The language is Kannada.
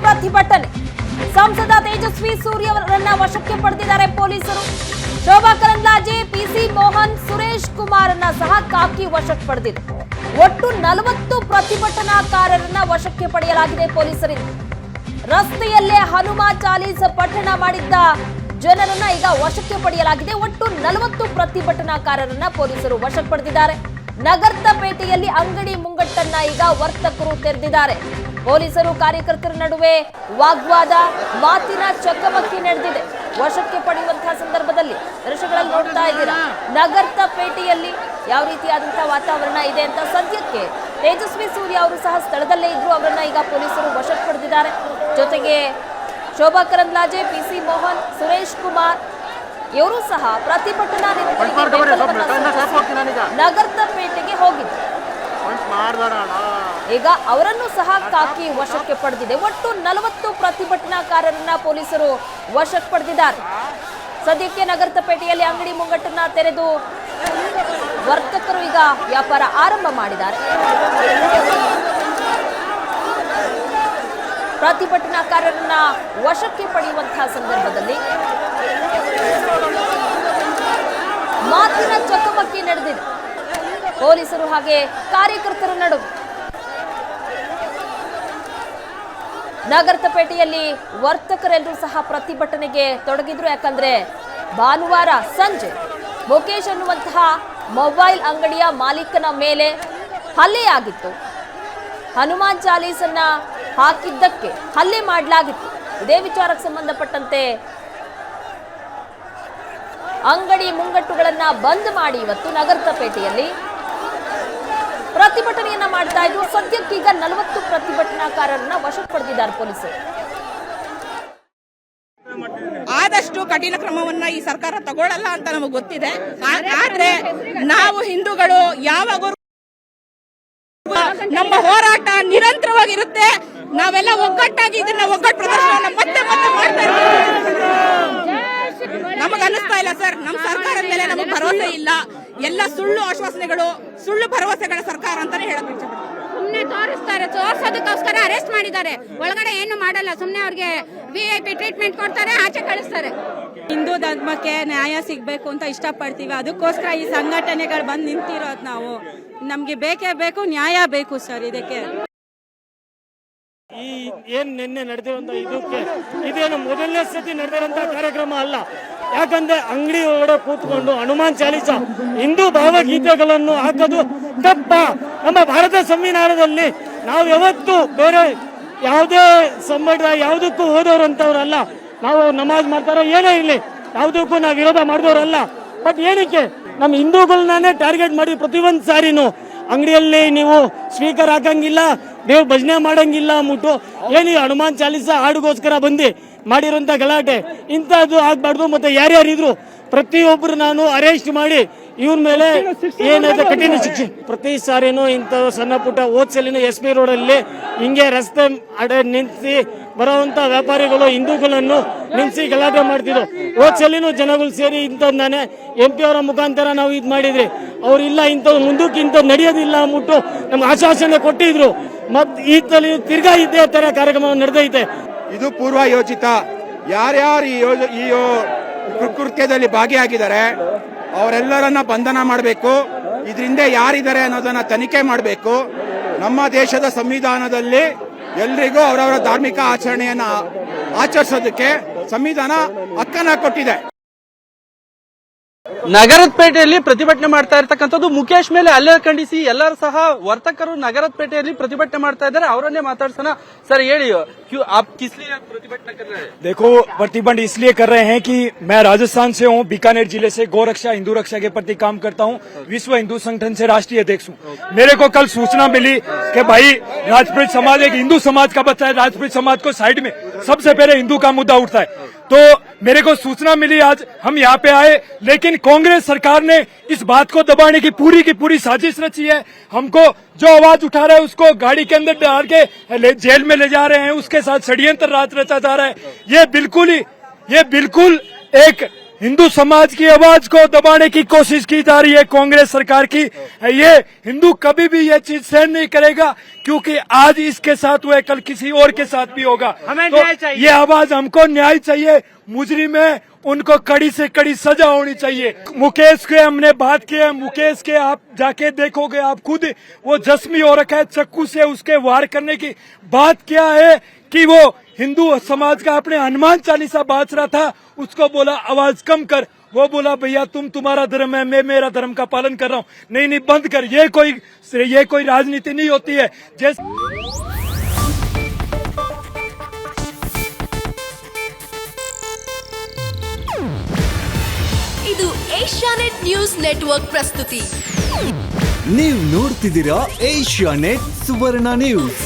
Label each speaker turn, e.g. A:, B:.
A: ಪ್ರತಿಭಟನೆ. ಸಂಸದ ತೇಜಸ್ವಿ ಸೂರ್ಯ ಅವರನ್ನ ವಶಕ್ಕೆ ಪಡೆದಿದ್ದಾರೆ ಪೊಲೀಸರು. ಶೋಭಾ ಕರಂದ್ಲಾಜೆ, ಪಿಸಿ ಮೋಹನ್, ಸುರೇಶ್ ಕುಮಾರ್ನ ಸಹ ಖಾಕಿ ವಶಕ್ಕೆ ಪಡೆದಿದೆ. ಒಟ್ಟು 40 ಪ್ರತಿಭಟನಾಕಾರರನ್ನ ವಶಕ್ಕೆ ಪಡೆಯಲಾಗಿದೆ ಪೊಲೀಸರಿಂದ. ರಸ್ತೆಯಲ್ಲೇ ಹನುಮ ಚಾಲೀಸ್ ಪಠಣ ಮಾಡಿದ್ದ ಜನರನ್ನ ಈಗ ವಶಕ್ಕೆ ಪಡೆಯಲಾಗಿದೆ. ಒಟ್ಟು 40 ಪ್ರತಿಭಟನಾಕಾರರನ್ನ ಪೊಲೀಸರು ವಶಕ್ಕೆ ಪಡೆದಿದ್ದಾರೆ. ನಗರ್ತಪೇಟೆಯಲ್ಲಿ ಅಂಗಡಿ ಮುಂಗಟ್ಟನ್ನ ಈಗ ವರ್ತಕರು ತೆರೆದಿದ್ದಾರೆ. ಪೊಲೀಸರು ಕಾರ್ಯಕರ್ತರ ನಡುವೆ ವಾಗ್ವಾದ, ಮಾತಿನ ಚಕಮಕಿ ನಡೆದಿದೆ. ವಶಕ್ಕೆ ಪಡೆಯುವಂತಹ ಸಂದರ್ಭದಲ್ಲಿ ದೃಶ್ಯಗಳಲ್ಲಿ ನೋಡ್ತಾ ಇದ್ದೀರಾ, ನಗರ್ತಪೇಟೆಯಲ್ಲಿ ಯಾವ ರೀತಿಯಾದಂತಹ ವಾತಾವರಣ ಇದೆ ಅಂತ. ಸದ್ಯಕ್ಕೆ ತೇಜಸ್ವಿ ಸೂರ್ಯ ಅವರು ಸಹ ಸ್ಥಳದಲ್ಲೇ ಇದ್ರು. ಅವರನ್ನ ಈಗ ಪೊಲೀಸರು ವಶಕ್ಕೆ ಪಡೆದಿದ್ದಾರೆ. ಜೊತೆಗೆ ಶೋಭಾ ಕರಂದ್ಲಾಜೆ, ಪಿಸಿ ಮೋಹನ್, ಸುರೇಶ್ ಕುಮಾರ್ ಇವರು ಸಹ ಪ್ರತಿಭಟನಾ ನಗರ್ತಪೇಟೆಗೆ ಹೋಗಿದ್ರು. ಈಗ ಅವರನ್ನು ಸಹ ಖಾಕಿ ವಶಕ್ಕೆ ಪಡೆದಿದೆ. ಒಟ್ಟು 40 ಪ್ರತಿಭಟನಾಕಾರರನ್ನ ಪೊಲೀಸರು ವಶಕ್ಕೆ ಪಡೆದಿದ್ದಾರೆ. ಸದ್ಯಕ್ಕೆ ನಗರ್ತಪೇಟೆಯಲ್ಲಿ ಅಂಗಡಿ ಮುಂಗಟ್ಟನ್ನ ತೆರೆದು ವರ್ತಕರು ಈಗ ವ್ಯಾಪಾರ ಆರಂಭ ಮಾಡಿದ್ದಾರೆ. ಪ್ರತಿಭಟನಾಕಾರರನ್ನ ವಶಕ್ಕೆ ಪಡೆಯುವಂತಹ ಸಂದರ್ಭದಲ್ಲಿ ಮಾತಿನ ಚಕಮಕಿ ನಡೆದಿದೆ ಪೊಲೀಸರು ಹಾಗೆ ಕಾರ್ಯಕರ್ತರ ನಡುವೆ. ನಗರ್ತಪೇಟೆಯಲ್ಲಿ ವರ್ತಕರೆಲ್ಲರೂ ಸಹ ಪ್ರತಿಭಟನೆಗೆ ತೊಡಗಿದ್ರು. ಯಾಕಂದ್ರೆ ಭಾನುವಾರ ಸಂಜೆ ಮುಖೇಶ್ ಅನ್ನುವಂತಹ ಮೊಬೈಲ್ ಅಂಗಡಿಯ ಮಾಲೀಕನ ಮೇಲೆ ಹಲ್ಲೆಯಾಗಿತ್ತು. ಹನುಮಾನ್ ಚಾಲೀಸನ್ನ ಹಾಕಿದ್ದಕ್ಕೆ ಹಲ್ಲೆ ಮಾಡಲಾಗಿತ್ತು. ಇದೇ ವಿಚಾರಕ್ಕೆ ಸಂಬಂಧಪಟ್ಟಂತೆ ಅಂಗಡಿ ಮುಂಗಟ್ಟುಗಳನ್ನ ಬಂದ್ ಮಾಡಿ ಇವತ್ತು ನಗರ್ತಪೇಟೆಯಲ್ಲಿ ಪ್ರತಿಭಟನೆಯನ್ನ ಮಾಡ್ತಾ ಇದ್ರು. ಸದ್ಯಕ್ಕೀಗ 40 ಪ್ರತಿಭಟನಾಕಾರರನ್ನ ವಶಕ್ಕೆ ಪಡೆದಿದ್ದಾರೆ ಪೊಲೀಸರು.
B: ಆದಷ್ಟು ಕಠಿಣ ಕ್ರಮವನ್ನ ಈ ಸರ್ಕಾರ ತಗೊಳ್ಳಲ್ಲ ಅಂತ ನಮಗೆ ಗೊತ್ತಿದೆ. ಆದ್ರೆ ನಾವು ಹಿಂದೂಗಳು ಯಾವಾಗ ನಮ್ಮ ಹೋರಾಟ ನಿರಂತರವಾಗಿರುತ್ತೆ. ನಾವೆಲ್ಲ ಒಗ್ಗಟ್ಟಾಗಿ ಇದನ್ನ ಒಗ್ಗಟ್ಟು ಪ್ರದರ್ಶನ ಮತ್ತೆ ಮಾಡ್ತಾ ಇರ್ತೀವಿ. ನಮಗ ಅನಿಸ್ತಾ ಇಲ್ಲ ಸರ್, ನಮ್ಮ ಸರ್ಕಾರದ ಮೇಲೆ ನಮಗೆ ಭರವಸೆ ಇಲ್ಲ. ಎಲ್ಲ ಸುಳ್ಳು ಆಶ್ವಾಸನೆಗಳು, ಸುಳ್ಳು ಭರವಸೆಗಳ ಸರ್ಕಾರ ಅಂತಾನೆ ಹೇಳಕ್ ಇಷ್ಟಪಡ್ತೀನಿ.
C: ಸುಮ್ನೆ ತೋರಿಸ್ತಾರೆ, ತೋರ್ಸೋದಕ್ಕೋಸ್ಕರ ಅರೆಸ್ಟ್ ಮಾಡಿದ್ದಾರೆ. ಒಳಗಡೆ ಏನು ಮಾಡಲ್ಲ, ಸುಮ್ನೆ ಅವ್ರಿಗೆ VIP ಟ್ರೀಟ್ಮೆಂಟ್ ಕೊಡ್ತಾರೆ, ಆಚೆ ಕಳಿಸ್ತಾರೆ.
D: ಹಿಂದೂ ಧರ್ಮಕ್ಕೆ ನ್ಯಾಯ ಸಿಗ್ಬೇಕು ಅಂತ ಇಷ್ಟಪಡ್ತೀವಿ. ಅದಕ್ಕೋಸ್ಕರ ಈ ಸಂಘಟನೆಗಳು ಬಂದು ನಿಂತಿರೋದು. ನಾವು ನಮ್ಗೆ ಬೇಕೇ ಬೇಕು, ನ್ಯಾಯ ಬೇಕು ಸರ್. ಇದಕ್ಕೆ
E: ಈ ಏನ್ ನಿನ್ನೆ ನಡೆದಿರುವಂತ ಇದೇನು ಮೊದಲನೇ ಸತಿ ನಡೆದಿರುವಂತಹ ಕಾರ್ಯಕ್ರಮ ಅಲ್ಲ. ಯಾಕಂದ್ರೆ ಅಂಗಡಿ ಒಳಗಡೆ ಕೂತ್ಕೊಂಡು ಹನುಮಾನ್ ಚಾಲೀಸ, ಹಿಂದೂ ಭಾವಗೀತೆಗಳನ್ನು ಹಾಕೋದು ತಪ್ಪ. ನಮ್ಮ ಭಾರತ ಸಂವಿಧಾನದಲ್ಲಿ ನಾವು ಯಾವತ್ತು ಬೇರೆ ಯಾವುದೇ ಸಂಬಂಧ ಯಾವುದಕ್ಕೂ ಹೋದವರಂತವ್ರಲ್ಲ. ನಾವು ನಮಾಜ್ ಮಾಡ್ತಾರೋ ಏನೇ ಇರಲಿ, ಯಾವುದಕ್ಕೂ ನಾವು ವಿರೋಧ ಮಾಡಿದವರಲ್ಲ. ಬಟ್ ಏನಕ್ಕೆ ನಮ್ಮ ಹಿಂದೂಗಳನ್ನೇ ಟಾರ್ಗೆಟ್ ಮಾಡಿ ಪ್ರತಿಯೊಂದು ಸಾರಿನೂ ಅಂಗಡಿಯಲ್ಲಿ ನೀವು ಸ್ಪೀಕರ್ ಹಾಕಂಗಿಲ್ಲ, ದೇವ್ ಭಜನೆ ಮಾಡಂಗಿಲ್ಲ ಅಂದ್ಬಿಟ್ಟು ಏನು ಹನುಮಾನ್ ಚಾಲೀಸ ಹಾಡುಗೋಸ್ಕರ ಬಂದು ಮಾಡಿರುವಂತ ಗಲಾಟೆ ಇಂಥದ್ದು ಆಗ್ಬಾರ್ದು. ಮತ್ತೆ ಯಾರ್ಯಾರಿದ್ರು ಪ್ರತಿಯೊಬ್ಬರು ನಾನು ಅರೆಸ್ಟ್ ಮಾಡಿ ಇವ್ರ ಮೇಲೆ ಏನಾದ್ರು ಕಠಿಣ ಶಿಕ್ಷೆ. ಪ್ರತಿ ಸಾರಿನೂ ಇಂಥ ಸಣ್ಣ ಪುಟ್ಟ ಓದ್ಸಲಿನ SP ರೋಡ್ ಅಲ್ಲಿ ಹಿಂಗೆ ರಸ್ತೆ ಅಡೆ ನಿಂತು ಬರುವಂತ ವ್ಯಾಪಾರಿಗಳು ಹಿಂದೂಗಳನ್ನು ನಿಲ್ಸಿ ಗಲಾಟೆ ಮಾಡ್ತಿದ್ರು. ಓದ್ಸಲಿನೂ ಜನಗಳು ಸೇರಿ ಇಂಥದ್ದಾನೆ MP ಅವರ ಮುಖಾಂತರ ನಾವು ಇದು ಮಾಡಿದ್ರಿ. ಅವ್ರು ಇಲ್ಲ, ಇಂಥದ್ದು ಮುಂದಕ್ಕೆ ಇಂಥದ್ದು ನಡೆಯೋದಿಲ್ಲ ಅಂದ್ಬಿಟ್ಟು ನಮ್ಗೆ ಆಶ್ವಾಸನೆ ಕೊಟ್ಟಿದ್ರು. ಮತ್ ಈ ತಿರ್ಗಾ ಇದೇ ತರ ಕಾರ್ಯಕ್ರಮ ನಡೆದೈತೆ.
F: ಇದು ಪೂರ್ವ ಯೋಜಿತ. ಯಾರ್ಯಾರು ಈ ಕೃತ್ಯದಲ್ಲಿ ಭಾಗಿಯಾಗಿದ್ದಾರೆ ಅವರೆಲ್ಲರನ್ನ ಬಂಧನ ಮಾಡಬೇಕು. ಇದರಿಂದ ಯಾರಿದ್ದಾರೆ ಅನ್ನೋದನ್ನ ತನಿಖೆ ಮಾಡಬೇಕು. ನಮ್ಮ ದೇಶದ ಸಂವಿಧಾನದಲ್ಲಿ ಎಲ್ರಿಗೂ ಅವರವರ ಧಾರ್ಮಿಕ ಆಚರಣೆಯನ್ನ ಆಚರಿಸೋದಕ್ಕೆ ಸಂವಿಧಾನ ಹಕ್ಕನ್ನ ಕೊಟ್ಟಿದೆ.
G: ನಗರಪೇಟೆಯಲ್ಲಿ ಪ್ರತಿಭಟನೆ ಮಾಡ್ತಾ ಇರ್ತಕ್ಕಂಥದ್ದು ಮುಖೇಶ್ ಮೇಲೆ ಹಲ್ಲೆ ಖಂಡಿಸಿ ಎಲ್ಲರೂ ಸಹ ವರ್ತಕರು ನಗರಪೇಟೆಯಲ್ಲಿ ಪ್ರತಿಭಟನೆ ಮಾಡ್ತಾ ಇದ್ದಾರೆ. ಅವರನ್ನೇ ಮಾತಾಡ್ಸೋಣ. ಸರ್ ಹೇಳಿ, आप किस लिए प्रतिभटना कर रहे हैं?
H: देखो, प्रतिबंध इसलिए कर रहे हैं कि मैं राजस्थान से हूँ, बीकानेर जिले से गौरक्षा हिंदू रक्षा के प्रति काम करता हूँ। विश्व हिंदू संगठन से राष्ट्रीय अध्यक्ष हूँ। मेरे को कल सूचना मिली कि भाई राजपूत समाज एक हिंदू समाज का बच्चा है, राजपूत समाज को साइड में सबसे पहले हिंदू का मुद्दा उठता है। तो मेरे को सूचना मिली, आज हम यहाँ पे आए, लेकिन कांग्रेस सरकार ने इस बात को दबाने की पूरी साजिश रची है। हमको जो आवाज उठा रहा है उसको गाड़ी के अंदर डाल के जेल में ले जा रहे हैं, उसके साथ षड्यंत्र राज रचा जा रहा है। ये बिल्कुल एक हिंदू समाज की आवाज को दबाने की कोशिश की जा रही है कांग्रेस सरकार की। ये हिंदू कभी भी ये चीज सहन नहीं करेगा, क्योंकि आज इसके साथ हुए कल किसी और के साथ भी होगा।
E: हमें
H: तो
E: न्याय चाहिए।
H: ये आवाज, हमको न्याय चाहिए। मुजरिम है, उनको कड़ी से कड़ी सजा होनी चाहिए। मुकेश के हमने बात की है, मुकेश के आप जाके देखोगे आप खुद, वो जख्मी हो रखा है, चाकू से उसके वार करने की बात क्या है कि वो हिंदू समाज का अपने हनुमान चालीसा बाज रहा था, उसको बोला आवाज कम कर, वो बोला भैया तुम्हारा धर्म है, मैं मेरा धर्म का पालन कर रहा हूँ, नहीं बंद कर। ये कोई राजनीति नहीं होती है। जैसे
I: ಇದು ಏಷ್ಯಾನೆಟ್ ನ್ಯೂಸ್ ನೆಟ್ವರ್ಕ್ ಪ್ರಸ್ತುತಿ.
J: ನೀವು ನೋಡ್ತಿದ್ದೀರಾ ಏಷ್ಯಾನೆಟ್ ಸುವರ್ಣ ನ್ಯೂಸ್.